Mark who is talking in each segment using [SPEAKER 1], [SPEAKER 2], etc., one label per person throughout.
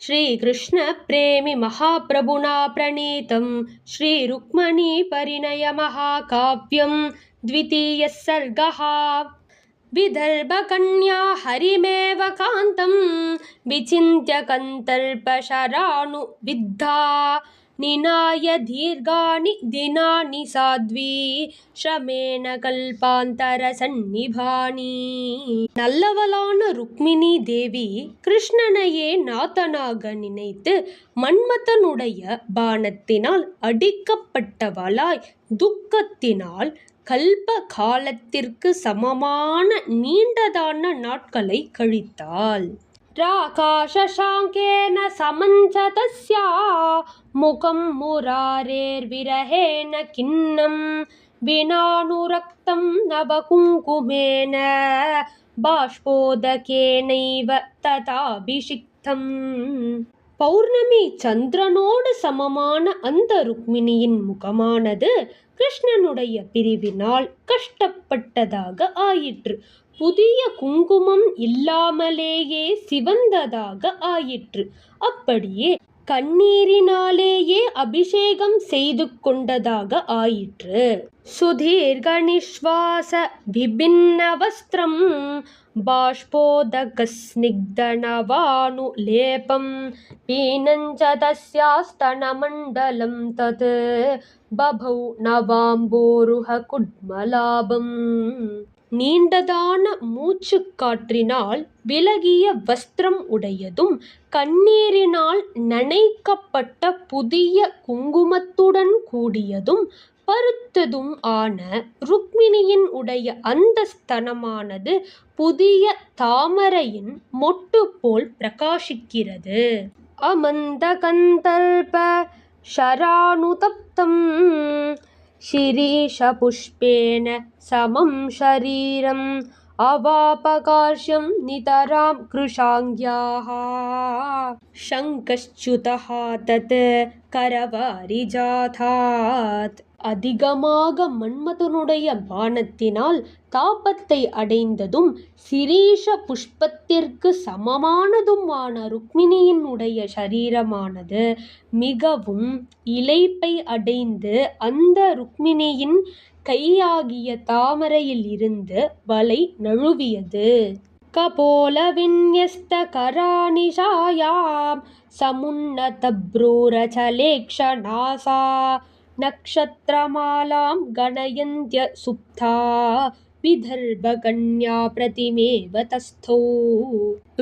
[SPEAKER 1] श्रीकृष्णप्रेमि महाप्रभुना प्रणीतं श्रीरुक्मिणीपरिणयमहाकाव्यं द्वितीयः सर्गः। विदर्भकन्या हरिमेव कान्तं विचिन्त्य कन्दर्पशरानुविद्धा निनाय दीर्घानि दिनानि साध्वी श्रमेण கல்பாந்தரசன்னிபாணி. நல்லவளான ருக்மிணி தேவி கிருஷ்ணனையே நாதனாக நினைத்து மன்மதனுடைய பாணத்தினால் அடிக்கப்பட்டவளாய் துக்கத்தினால் கல்ப காலத்திற்கு சமமான நீண்டதான நாட்களை கழித்தாள். ராகாஷாங்கேன சமஞ்சதஸ்யா முகம் முராரேர்விரஹேன கிண்ணம் வினானுரக்தம் நவகுங்குமேன பாஷ்போதகேனைவ ததாபிஷிக்தம். பௌர்ணமி சந்திரனோடு சமமான அந்த ருக்மிணியின் முகமானது கிருஷ்ணனுடைய பிரிவினால் கஷ்டப்பட்டதாக ஆயிற்று. புதிய குங்குமம் இல்லாமலேயே சிவந்ததாக ஆயிற்று. அப்படியே கண்ணீரினாலேயே அபிஷேகம் செய்து கொண்டதாக ஆயிற்று. சுதீர்க நிஸ்வாச விபின்ன வஸ்திரம் பாஷ்போதக ஸ்னிக்தனவானு லேபம் பீனஞ்ச தஸ்யாஸ்தனமண்டலம் தத் பபௌ நவாம்போருஹ குட்மலாபம். நீண்டதான மூச்சு காற்றினால் விலகிய வஸ்திரம் உடையதும் கண்ணீரினால் நனைக்கப்பட்ட புதிய குங்குமத்துடன் கூடியதும் பருத்ததும் ஆன ருக்மிணியின் உடைய அந்த ஸ்தனமானது புதிய தாமரையின் மொட்டு போல் பிரகாசிக்கிறது. அமந்த கந்தல்ப ஷரானுதப்தம் शिरीषपुष्पेण समं शरीरम् अवापकार्ष्यं नितरां कृशाङ्ग्याः शङ्कश्च्युतः तत् करवारिजातात्. அதிகமாக மன்மதனுடைய பாணத்தினால் தாபத்தை அடைந்ததும் சிரீஷ புஷ்பத்திற்கு சமமானதுமான ருக்மிணியினுடைய சரீரமானது மிகவும் இளைப்பை அடைந்து அந்த ருக்மிணியின் கையாகிய தாமரையில் இருந்து வலை நழுவியது. கபோல விந்யஸ்த கராணிஷாயாம் சமுன்னத ப்ரூரசலேக்ஷநாசா நக்ஷத்ரமாலாம் கணயந்த்ய சுப்தா விதர்பகன்யா பிரதிமேவ தஸ்தோ.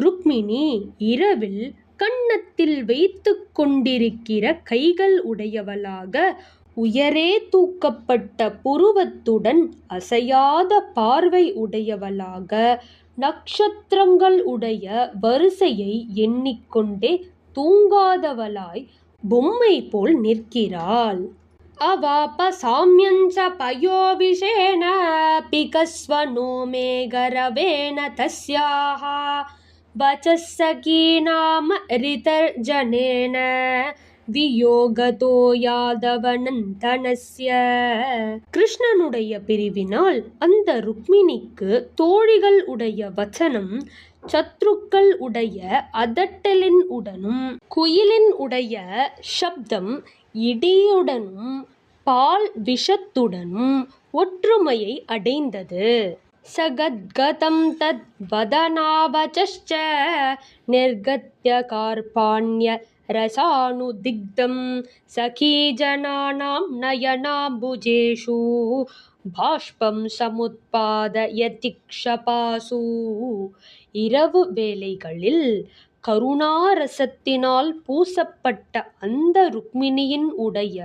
[SPEAKER 1] ருக்மிணி இரவில் கன்னத்தில் வைத்து கொண்டிருக்கிற கைகள் உடையவளாக உயரே தூக்கப்பட்ட புருவத்துடன் அசையாத பார்வை உடையவளாக நட்சத்திரங்கள் உடைய வரிசையை எண்ணிக்கொண்டே தூங்காதவளாய் பொம்மை போல் நிற்கிறாள். அவாபசாம்யஞ்ச பயோவிஷேன பிகஸ்வனோ மேகரவேண தஸ்யாஹ வசஸ்ஸகீநாம ரிதர்ஜனேன வியோகதோ யாதவனந்தனஸ்ய. கிருஷ்ணனுடைய பிரிவினால் அந்த ருக்மிணிக்கு தோழிகள் உடைய வச்சனம் சத்ருக்கள் உடைய அதட்டலின் உடனும் குயிலின் உடைய சப்தம் இடியுடனும் பால் விஷத்துடனும் ஒற்றுமையை அடைந்தது. சகத்கதம் தத் வதனாவசஸ்ச நிர்கத்ய கார்பாண்ய ரசானுதிக்தம் சகீஜனானாம் நயனாம்புஜேஷு பாஷ்பம் சமுத்பாதயதிக்ஷபாசு. இரவு வேளைகளில் கருணாரசத்தினால் பூசப்பட்ட அந்த ருக்மிணியின் உடைய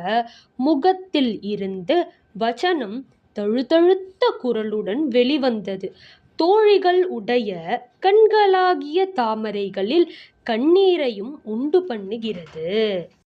[SPEAKER 1] முகத்தில் இருந்து வச்சனம் தழுதழுத்த குரலுடன் வெளிவந்தது. தோழிகள் உடைய கண்களாகிய தாமரைகளில் கண்ணீரையும் உண்டு பண்ணுகிறது.